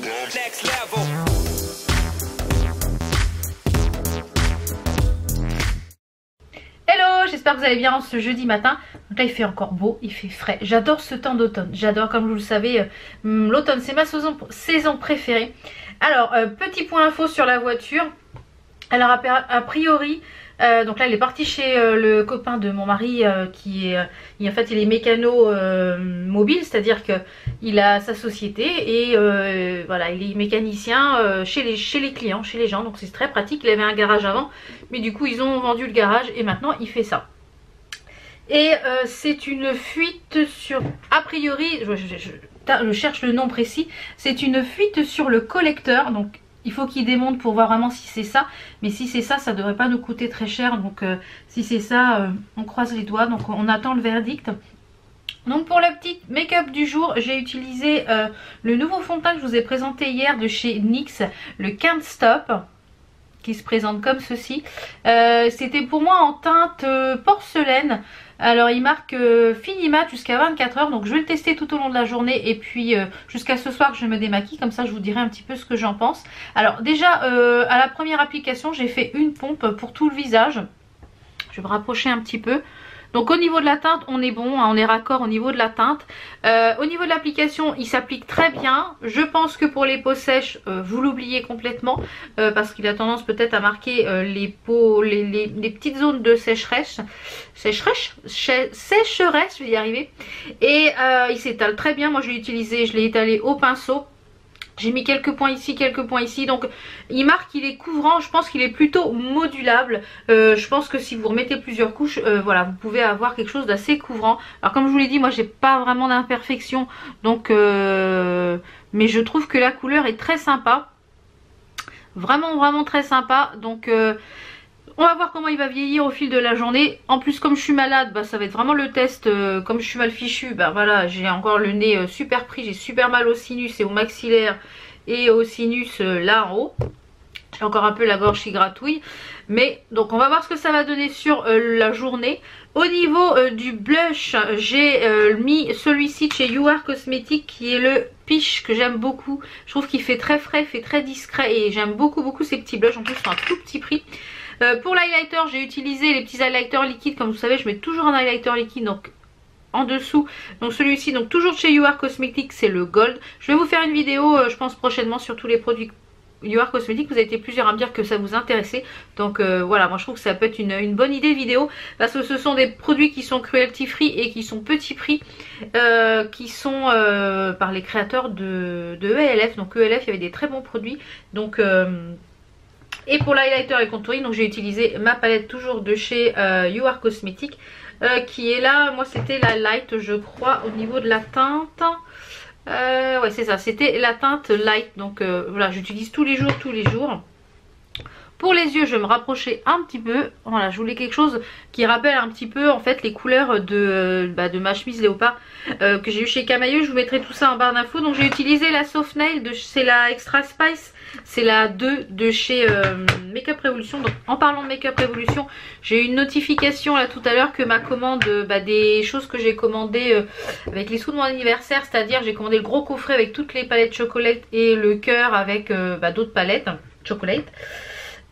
Hello, j'espère que vous allez bien ce jeudi matin. Donc là il fait encore beau, il fait frais. J'adore ce temps d'automne. J'adore, comme vous le savez, l'automne c'est ma saison préférée. Alors, petit point info sur la voiture. Alors a priori, donc là elle est partie chez le copain de mon mari qui est, en fait il est mécano mobile, c'est-à-dire que il a sa société et voilà, il est mécanicien chez les clients, chez les gens, donc c'est très pratique. Il avait un garage avant, mais du coup ils ont vendu le garage et maintenant il fait ça. Et c'est une fuite sur, a priori, je cherche le nom précis, c'est une fuite sur le collecteur, donc il faut qu'il démonte pour voir vraiment si c'est ça. Mais si c'est ça, ça devrait pas nous coûter très cher. Donc si c'est ça, on croise les doigts. Donc on attend le verdict. Donc pour le petit make-up du jour, j'ai utilisé le nouveau fond de teint que je vous ai présenté hier de chez NYX, le Can't Stop, qui se présente comme ceci. C'était pour moi en teinte porcelaine. Alors il marque fini mat jusqu'à 24 heures, donc je vais le tester tout au long de la journée et puis jusqu'à ce soir je me démaquille, comme ça je vous dirai un petit peu ce que j'en pense. Alors déjà à la première application j'ai fait une pompe pour tout le visage. Je vais me rapprocher un petit peu. Donc au niveau de la teinte on est bon, hein, on est raccord au niveau de la teinte. Au niveau de l'application il s'applique très bien. Je pense que pour les peaux sèches vous l'oubliez complètement parce qu'il a tendance peut-être à marquer les petites zones de sécheresse, je vais y arriver. Et il s'étale très bien. Moi je l'ai utilisé, je l'ai étalé au pinceau. J'ai mis quelques points ici, donc il marque qu'il est couvrant. Je pense qu'il est plutôt modulable. Je pense que si vous remettez plusieurs couches, voilà, vous pouvez avoir quelque chose d'assez couvrant. Alors comme je vous l'ai dit, moi j'ai pas vraiment d'imperfection, donc mais je trouve que la couleur est très sympa. Vraiment très sympa. Donc on va voir comment il va vieillir au fil de la journée. En plus comme je suis malade, bah, ça va être vraiment le test. Comme je suis mal fichue, bah voilà, j'ai encore le nez super pris. J'ai super mal au sinus et au maxillaire et au sinus là en haut. J'ai encore un peu la gorge qui gratouille. Mais donc on va voir ce que ça va donner sur la journée. Au niveau du blush, j'ai mis celui-ci de chez You Are Cosmetics qui est le Peach, que j'aime beaucoup. Je trouve qu'il fait très frais, il fait très discret et j'aime beaucoup ces petits blushs. En plus c'est un tout petit prix. Pour l'highlighter, j'ai utilisé les petits highlighters liquides. Comme vous savez, je mets toujours un highlighter liquide donc en dessous. Donc celui-ci, donc toujours chez You Are Cosmetics, c'est le Gold. Je vais vous faire une vidéo, je pense prochainement, sur tous les produits You Are Cosmetics. Vous avez été plusieurs à me dire que ça vous intéressait. Donc voilà, moi je trouve que ça peut être une bonne idée de vidéo. Parce que ce sont des produits qui sont cruelty free et qui sont petit prix. Qui sont par les créateurs de ELF. Donc ELF, il y avait des très bons produits. Donc... et pour l'highlighter et contouring, donc j'ai utilisé ma palette toujours de chez You Are Cosmetics qui est là. Moi c'était la light, je crois, au niveau de la teinte. Ouais c'est ça, c'était la teinte light. Donc voilà, j'utilise tous les jours. Pour les yeux, je vais me rapprocher un petit peu. Voilà, je voulais quelque chose qui rappelle un petit peu en fait les couleurs de ma chemise léopard que j'ai eu chez Camaïeu. Je vous mettrai tout ça en barre d'infos. Donc j'ai utilisé la Soft Nail, c'est la Extra Spice. C'est la 2 de chez Makeup Revolution. Donc en parlant de Makeup Revolution, j'ai eu une notification là tout à l'heure que ma commande des choses que j'ai commandées avec les sous de mon anniversaire, c'est-à-dire j'ai commandé le gros coffret avec toutes les palettes chocolate et le cœur avec d'autres palettes chocolate.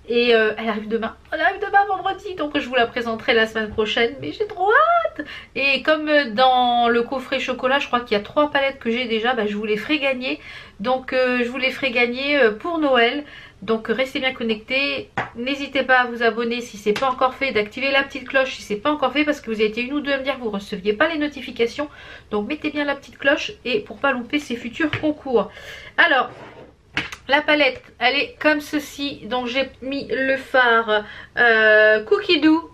Et elle arrive demain. Elle arrive demain vendredi, donc je vous la présenterai la semaine prochaine. Mais j'ai trop hâte. Et comme dans le coffret chocolat, je crois qu'il y a 3 palettes que j'ai déjà, je vous les ferai gagner. Donc je vous les ferai gagner pour Noël. Donc restez bien connectés. N'hésitez pas à vous abonner si c'est pas encore fait, d'activer la petite cloche si c'est pas encore fait, parce que vous avez été une ou deux à me dire que vous ne receviez pas les notifications. Donc mettez bien la petite cloche et pour pas louper ces futurs concours. Alors... la palette, elle est comme ceci. Donc j'ai mis le fard Cookie Doux,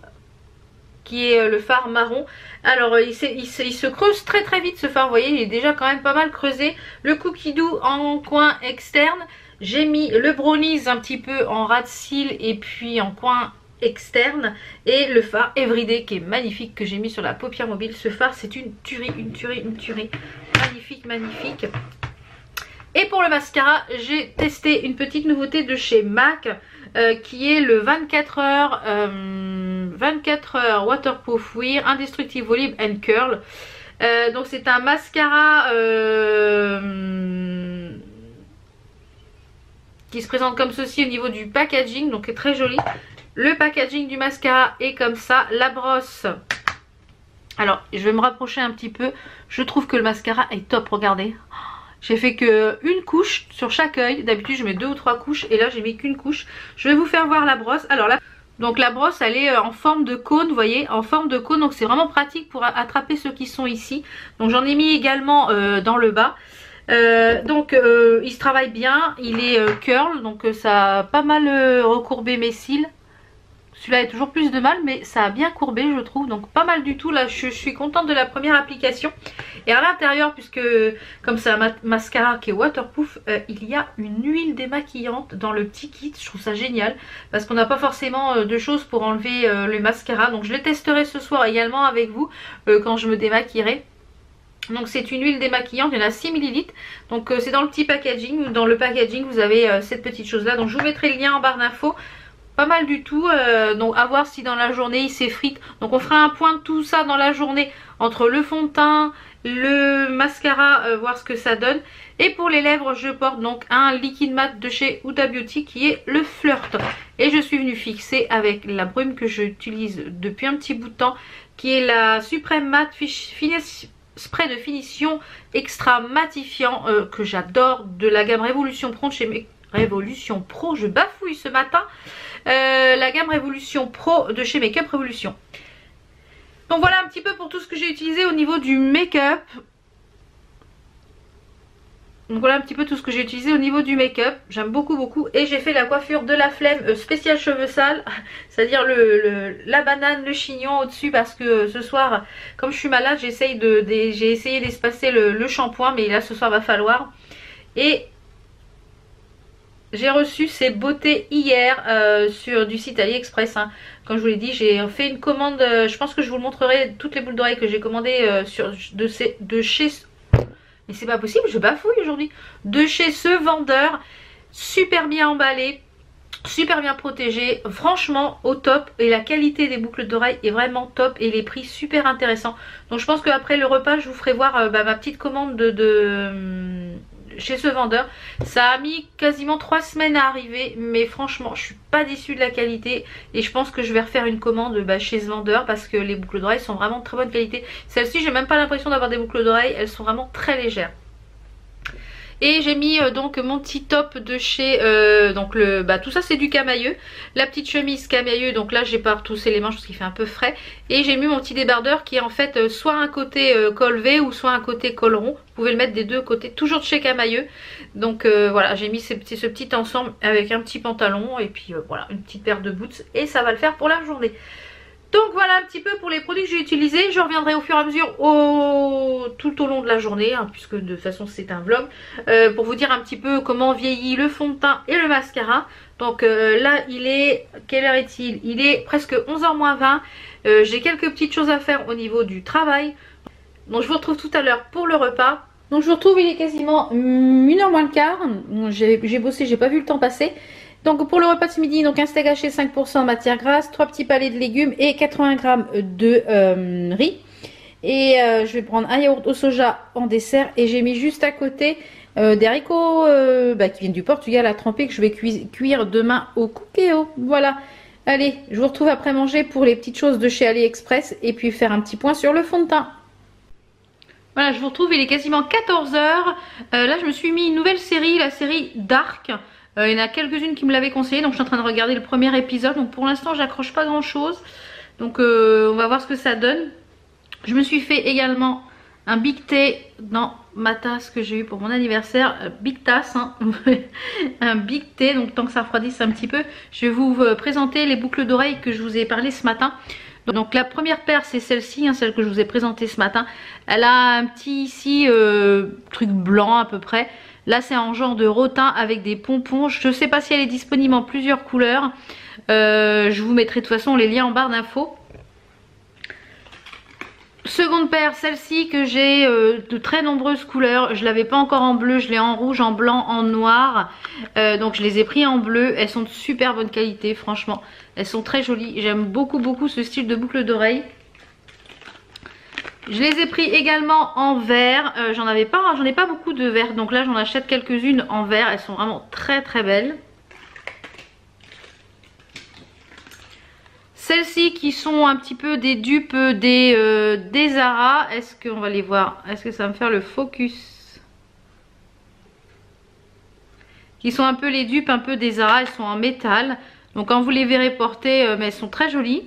qui est le fard marron. Alors il se creuse très vite ce fard, vous voyez, il est déjà quand même pas mal creusé. Le Cookie Doux en coin externe. J'ai mis le Brownies un petit peu en ras de cils et puis en coin externe. Et le fard Everyday qui est magnifique, que j'ai mis sur la paupière mobile. Ce fard c'est une tuerie. Magnifique. Et pour le mascara, j'ai testé une petite nouveauté de chez MAC qui est le 24 heures Waterproof Wear Indestructible Volume and Curl. Donc c'est un mascara qui se présente comme ceci au niveau du packaging, donc est très joli. Le packaging du mascara est comme ça, la brosse. Alors je vais me rapprocher un petit peu, je trouve que le mascara est top, regardez. J'ai fait que une couche sur chaque œil, d'habitude je mets 2 ou 3 couches et là j'ai mis qu'une couche. Je vais vous faire voir la brosse. Alors là, donc la brosse elle est en forme de cône, vous voyez, en forme de cône, donc c'est vraiment pratique pour attraper ceux qui sont ici. Donc j'en ai mis également dans le bas. Il se travaille bien, il est curl, donc ça a pas mal recourbé mes cils. Celui-là est toujours plus de mal, mais ça a bien courbé je trouve, donc pas mal du tout. Là je suis contente de la première application. Et à l'intérieur, puisque comme c'est un mascara qui est waterproof, il y a une huile démaquillante dans le petit kit. Je trouve ça génial parce qu'on n'a pas forcément de choses pour enlever le mascara. Donc je le testerai ce soir également avec vous quand je me démaquillerai. Donc c'est une huile démaquillante, il y en a 6 ml. Donc c'est dans le petit packaging. Dans le packaging vous avez cette petite chose là. Donc je vous mettrai le lien en barre d'infos. Pas mal du tout, donc à voir si dans la journée il s'effrite. Donc on fera un point de tout ça dans la journée entre le fond de teint, le mascara, voir ce que ça donne. Et pour les lèvres je porte donc un liquide mat de chez Huda Beauty qui est le Flirt. Et je suis venue fixer avec la brume que j'utilise depuis un petit bout de temps, qui est la Supreme Matte Spray de finition extra matifiant que j'adore, de la gamme Révolution Pro de chez Révolution Pro, je bafouille ce matin. La gamme Révolution Pro de chez Make Up Révolution. Donc voilà un petit peu pour tout ce que j'ai utilisé au niveau du make-up. Donc voilà un petit peu tout ce que j'ai utilisé au niveau du make-up. J'aime beaucoup. Et j'ai fait la coiffure de la flemme spécial cheveux sales. C'est-à-dire la banane, le chignon au-dessus. Parce que ce soir, comme je suis malade, j'ai essayé d'espacer le shampoing. Mais là ce soir va falloir. Et j'ai reçu ces beautés hier sur du site AliExpress. Hein. Comme je vous l'ai dit, j'ai fait une commande. Je pense que je vous le montrerai, toutes les boucles d'oreilles que j'ai commandées de chez... Mais c'est pas possible, je bafouille aujourd'hui. De chez ce vendeur. Super bien emballé. Super bien protégé. Franchement au top. Et la qualité des boucles d'oreilles est vraiment top. Et les prix super intéressants. Donc je pense qu'après le repas, je vous ferai voir ma petite commande chez ce vendeur. Ça a mis quasiment 3 semaines à arriver, mais franchement je suis pas déçue de la qualité et je pense que je vais refaire une commande chez ce vendeur parce que les boucles d'oreilles sont vraiment de très bonne qualité. Celle-ci j'ai même pas l'impression d'avoir des boucles d'oreilles, elles sont vraiment très légères. Et j'ai mis donc mon petit top de chez tout ça c'est du camailleux, la petite chemise camailleux, donc là j'ai pas retroussé les manches parce qu'il fait un peu frais, et j'ai mis mon petit débardeur qui est en fait soit un côté col V ou soit un côté col rond. Vous pouvez le mettre des deux côtés, toujours de chez camailleux. Donc voilà, j'ai mis ce petit ensemble avec un petit pantalon et puis voilà, une petite paire de boots et ça va le faire pour la journée. Donc voilà un petit peu pour les produits que j'ai utilisés. Je reviendrai au fur et à mesure tout au long de la journée, hein, puisque de toute façon c'est un vlog, pour vous dire un petit peu comment vieillit le fond de teint et le mascara. Donc là il est, quelle heure est-il? Il est presque 11h moins 20. J'ai quelques petites choses à faire au niveau du travail. Donc je vous retrouve tout à l'heure pour le repas. Donc je vous retrouve, il est quasiment 1h moins le quart. J'ai bossé, j'ai pas vu le temps passer. Donc pour le repas de ce midi, donc un steak haché 5% matière grasse, 3 petits palets de légumes et 80 g de riz. Et je vais prendre un yaourt au soja en dessert. Et j'ai mis juste à côté des haricots qui viennent du Portugal à tremper, que je vais cuire demain au cookéo. Voilà. Allez, je vous retrouve après manger pour les petites choses de chez AliExpress et puis faire un petit point sur le fond de teint. Voilà, je vous retrouve, il est quasiment 14h. Là je me suis mis une nouvelle série, la série Dark. Il y en a quelques-unes qui me l'avaient conseillé, donc je suis en train de regarder le premier épisode. Donc pour l'instant j'accroche pas grand chose, donc on va voir ce que ça donne. Je me suis fait également un big thé dans ma tasse que j'ai eu pour mon anniversaire, big tasse hein. Un big thé, donc tant que ça refroidisse un petit peu, je vais vous présenter les boucles d'oreilles que je vous ai parlé ce matin. Donc la première paire c'est celle-ci, hein, celle que je vous ai présentée ce matin. Elle a un petit ici truc blanc à peu près. Là c'est en genre de rotin avec des pompons. Je ne sais pas si elle est disponible en plusieurs couleurs. Je vous mettrai de toute façon les liens en barre d'infos. Seconde paire, celle-ci que j'ai de très nombreuses couleurs. Je ne l'avais pas encore en bleu, je l'ai en rouge, en blanc, en noir. Donc je les ai pris en bleu. Elles sont de super bonne qualité, franchement. Elles sont très jolies. J'aime beaucoup ce style de boucle d'oreille. Je les ai pris également en vert. J'en ai pas beaucoup de vert. Donc là j'en achète quelques-unes en vert. Elles sont vraiment très belles. Celles-ci qui sont un petit peu des dupes des Zara. Est-ce qu'on va les voir? Est-ce que ça va me faire le focus? Qui sont un peu les dupes un peu des Zara. Elles sont en métal. Donc quand vous les verrez porter, mais elles sont très jolies.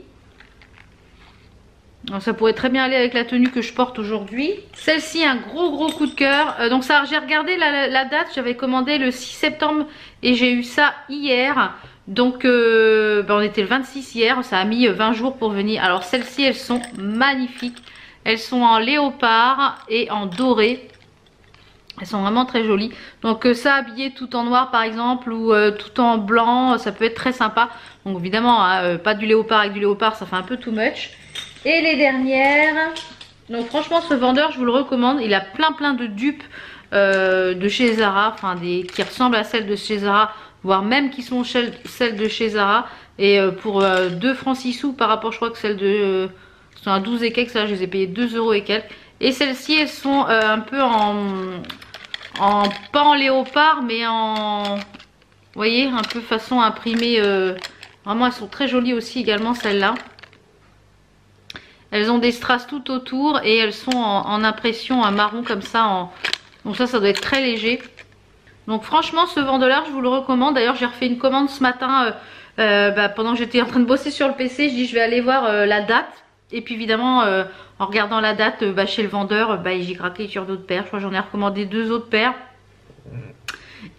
Donc ça pourrait très bien aller avec la tenue que je porte aujourd'hui. Celle-ci, un gros coup de cœur. Donc ça, j'ai regardé la date. J'avais commandé le 6 septembre et j'ai eu ça hier. Donc on était le 26 hier. Ça a mis 20 jours pour venir. Alors celles-ci, elles sont magnifiques. Elles sont en léopard et en doré. Elles sont vraiment très jolies. Donc ça habillé tout en noir par exemple ou tout en blanc, ça peut être très sympa. Donc évidemment, hein, pas du léopard avec du léopard, ça fait un peu too much. Et les dernières, donc franchement ce vendeur je vous le recommande, il a plein de dupes de chez Zara, enfin qui ressemblent à celles de chez Zara, voire même qui sont celles de chez Zara. Et pour 2 francs 6 sous par rapport, je crois que celles de sont à 12 et quelques, là je les ai payées 2 euros et quelques. Et celles-ci elles sont un peu pas en léopard mais en, vous voyez, un peu façon imprimée, vraiment elles sont très jolies aussi également celles-là. Elles ont des strass tout autour et elles sont en impression marron comme ça. Donc ça doit être très léger. Donc franchement ce vendeur je vous le recommande. D'ailleurs j'ai refait une commande ce matin pendant que j'étais en train de bosser sur le PC. Je dis je vais aller voir la date. Et puis évidemment en regardant la date chez le vendeur, j'ai craqué sur d'autres paires. Je crois que j'en ai recommandé 2 autres paires.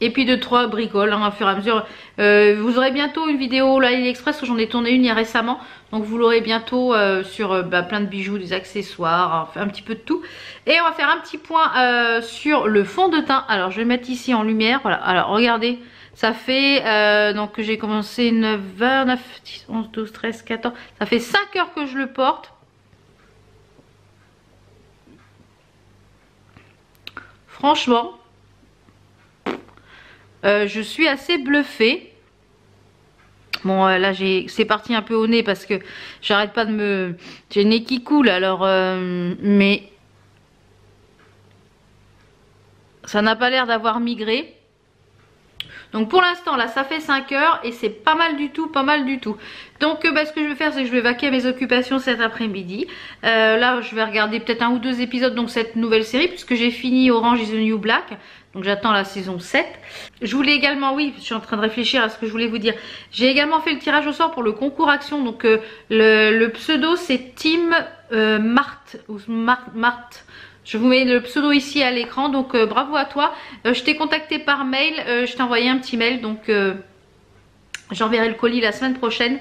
Et puis 2-3 bricoles hein, au fur et à mesure. Vous aurez bientôt une vidéo là AliExpress, que j'en ai tourné une il y a récemment. Donc vous l'aurez bientôt sur plein de bijoux, des accessoires, un petit peu de tout. Et on va faire un petit point sur le fond de teint. Alors je vais mettre ici en lumière. Voilà, alors regardez. Ça fait, donc j'ai commencé 9h, 9, 10, 11, 12, 13, 14. Ça fait 5 heures que je le porte. Franchement, je suis assez bluffée. Bon là c'est parti un peu au nez parce que j'arrête pas de me... J'ai le nez qui coule alors mais ça n'a pas l'air d'avoir migré. Donc pour l'instant là ça fait 5 heures et c'est pas mal du tout, Donc ce que je vais faire c'est que je vais vaquer à mes occupations cet après-midi. Là je vais regarder peut-être 1 ou 2 épisodes donc cette nouvelle série puisque j'ai fini Orange is the New Black. Donc j'attends la saison 7. Je voulais également, oui, je suis en train de réfléchir à ce que je voulais vous dire. J'ai également fait le tirage au sort pour le concours action. Donc le pseudo c'est Team Mart ou Mart. Je vous mets le pseudo ici à l'écran. Donc bravo à toi. Je t'ai contacté par mail. Je t'ai envoyé un petit mail. Donc j'enverrai le colis la semaine prochaine.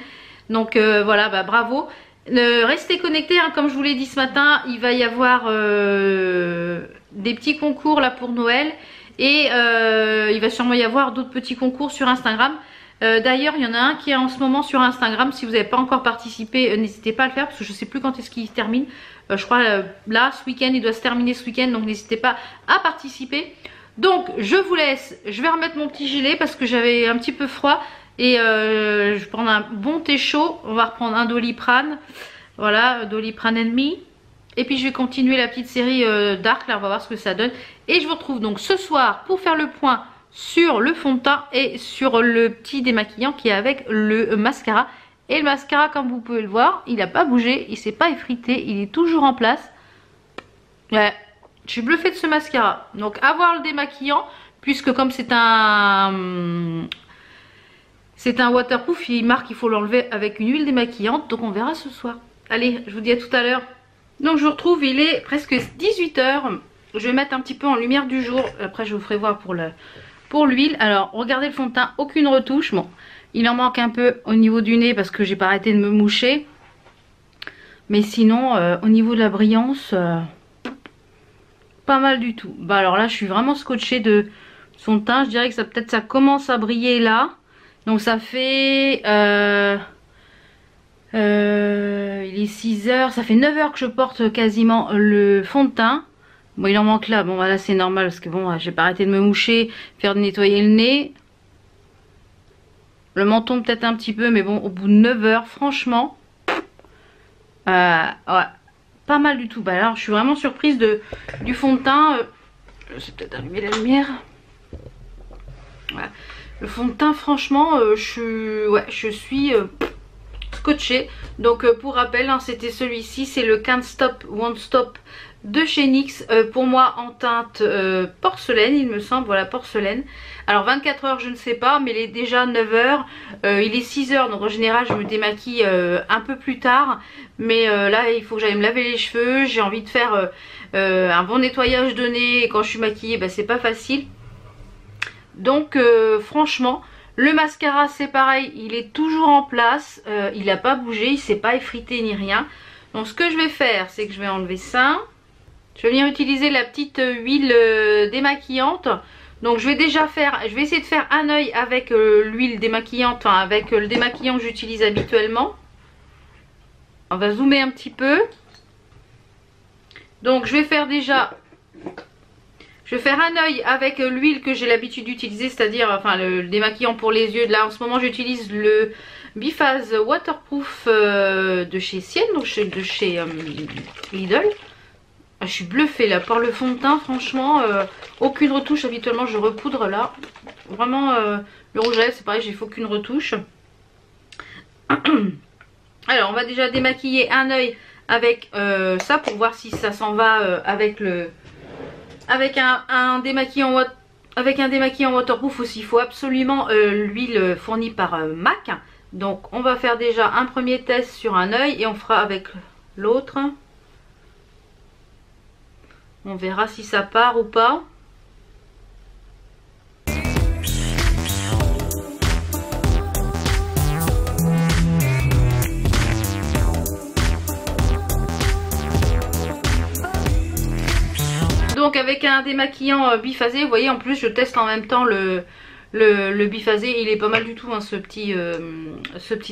Donc voilà, bravo. Restez connectés hein, comme je vous l'ai dit ce matin. Il va y avoir des petits concours là pour Noël. Et il va sûrement y avoir d'autres petits concours sur Instagram. D'ailleurs il y en a un qui est en ce moment sur Instagram. Si vous n'avez pas encore participé, n'hésitez pas à le faire parce que je ne sais plus quand est-ce qu'il se termine. Je crois là ce week-end, il doit se terminer ce week-end. Donc n'hésitez pas à participer. Donc je vous laisse, je vais remettre mon petit gilet parce que j'avais un petit peu froid. Et je vais prendre un bon thé chaud. On va reprendre un Doliprane. Voilà, Doliprane and Me. Et puis je vais continuer la petite série Dark, là on va voir ce que ça donne. Et je vous retrouve donc ce soir pour faire le point sur le fond de teint et sur le petit démaquillant qui est avec le mascara. Et le mascara, comme vous pouvez le voir, il n'a pas bougé, il s'est pas effrité, il est toujours en place. Ouais, je suis bluffée de ce mascara. Donc à voir le démaquillant, puisque comme c'est un waterproof, il marque qu'il faut l'enlever avec une huile démaquillante. Donc on verra ce soir. Allez, je vous dis à tout à l'heure. Donc je vous retrouve, il est presque 18 h. Je vais mettre un petit peu en lumière du jour. Après je vous ferai voir pour l'huile. Alors regardez le fond de teint, aucune retouche. Bon, il en manque un peu au niveau du nez parce que j'ai pas arrêté de me moucher. Mais sinon au niveau de la brillance, pas mal du tout. Bah alors là je suis vraiment scotchée de son teint. Je dirais que peut-être ça commence à briller là. Donc ça fait... il est 6 h, ça fait 9 h que je porte quasiment le fond de teint. Bon il en manque là, bon voilà c'est normal parce que bon j'ai pas arrêté de me moucher, faire nettoyer le nez. Le menton peut-être un petit peu mais bon au bout de 9 h franchement ouais, pas mal du tout. Bah alors je suis vraiment surprise du fond de teint. Je vais peut-être allumer la lumière. Voilà. Le fond de teint franchement je suis scotché. Donc pour rappel, hein, c'était celui-ci, c'est le Can't Stop Won't Stop de chez NYX, pour moi en teinte porcelaine il me semble, voilà, porcelaine. Alors 24 heures je ne sais pas, mais il est déjà 9 heures, il est 6 heures, donc en général je me démaquille un peu plus tard. Mais là il faut que j'aille me laver les cheveux, j'ai envie de faire un bon nettoyage de nez, et quand je suis maquillée bah, c'est pas facile. Donc franchement le mascara c'est pareil, il est toujours en place, il n'a pas bougé, il s'est pas effrité ni rien. Donc ce que je vais faire, c'est que je vais enlever ça. Je vais venir utiliser la petite huile démaquillante. Donc je vais essayer de faire un œil avec l'huile démaquillante, enfin avec le démaquillant que j'utilise habituellement. On va zoomer un petit peu. Donc je vais faire un œil avec l'huile que j'ai l'habitude d'utiliser, c'est-à-dire enfin le démaquillant pour les yeux. Là en ce moment j'utilise le Biphase Waterproof de chez Sienne, donc de chez Lidl. Je suis bluffée là par le fond de teint, franchement aucune retouche. Habituellement je repoudre là, vraiment le rouge à lèvres c'est pareil, j'ai fait aucune retouche. Alors on va déjà démaquiller un œil avec ça pour voir si ça s'en va avec un démaquillant waterproof aussi. Il faut absolument l'huile fournie par MAC. Donc on va faire déjà un premier test sur un œil et on fera avec l'autre. On verra si ça part ou pas. Donc avec un démaquillant biphasé, vous voyez en plus je teste en même temps le biphasé, il est pas mal du tout hein, ce petit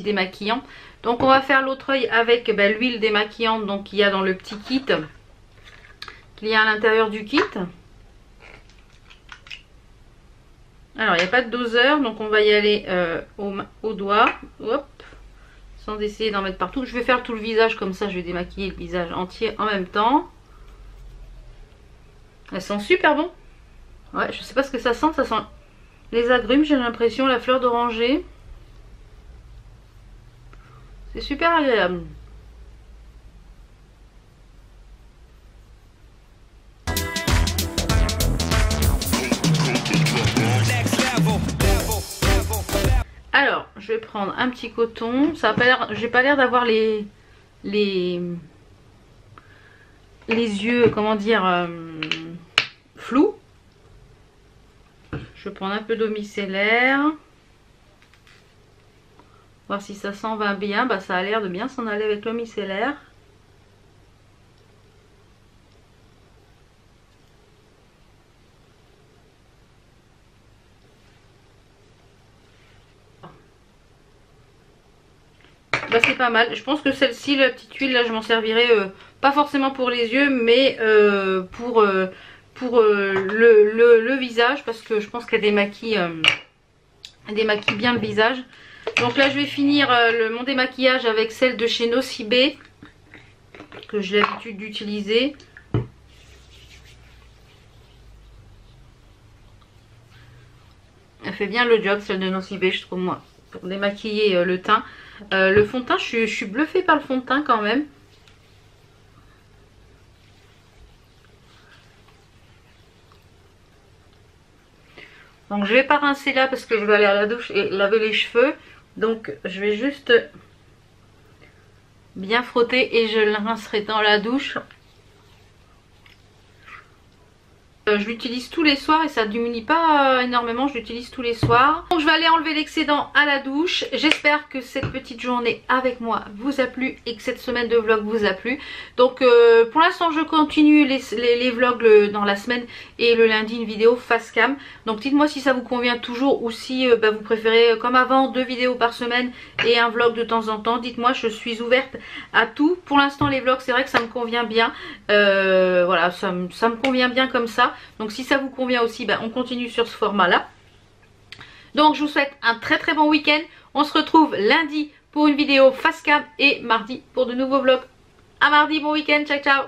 démaquillant. Donc on va faire l'autre œil avec l'huile démaquillante donc qu'il y a dans le petit kit. Il y a à l'intérieur du kit. Alors il n'y a pas de doseur, donc on va y aller au doigt, hop, sans essayer d'en mettre partout. Je vais faire tout le visage comme ça, je vais démaquiller le visage entier en même temps. Elles sont super bon. Ouais, je sais pas ce que ça sent les agrumes, j'ai l'impression, la fleur d'oranger. C'est super agréable. Alors, je vais prendre un petit coton. Ça a pas l'air, j'ai pas l'air d'avoir les yeux, comment dire, flous. Je vais prendre un peu d'eau micellaire. Voir si ça s'en va bien. Bah, ça a l'air de bien s'en aller avec l'eau micellaire. Bah c'est pas mal. Je pense que celle-ci, la petite huile là, je m'en servirai pas forcément pour les yeux, mais pour le visage, parce que je pense qu'elle démaquille bien le visage. Donc là je vais finir mon démaquillage avec celle de chez Nocibé que j'ai l'habitude d'utiliser. Elle fait bien le job celle de Nocibé, je trouve, moi, pour démaquiller le teint. Le fond de teint, je suis bluffée par le fond de teint quand même. Donc je vais pas rincer là parce que je vais aller à la douche et laver les cheveux. Donc je vais juste bien frotter et je le rincerai dans la douche. Je l'utilise tous les soirs et ça ne diminue pas énormément, je l'utilise tous les soirs. Donc je vais aller enlever l'excédent à la douche. J'espère que cette petite journée avec moi vous a plu et que cette semaine de vlog vous a plu. Donc pour l'instant je continue les vlogs dans la semaine et le lundi une vidéo face cam. Donc dites-moi si ça vous convient toujours ou si vous préférez comme avant 2 vidéos par semaine et un vlog de temps en temps. Dites-moi, je suis ouverte à tout. Pour l'instant les vlogs c'est vrai que ça me convient bien. Voilà, ça me convient bien comme ça. Donc si ça vous convient aussi, on continue sur ce format là. Donc je vous souhaite un très très bon week-end. On se retrouve lundi pour une vidéo face cam et mardi pour de nouveaux vlogs. À mardi, bon week-end, ciao ciao.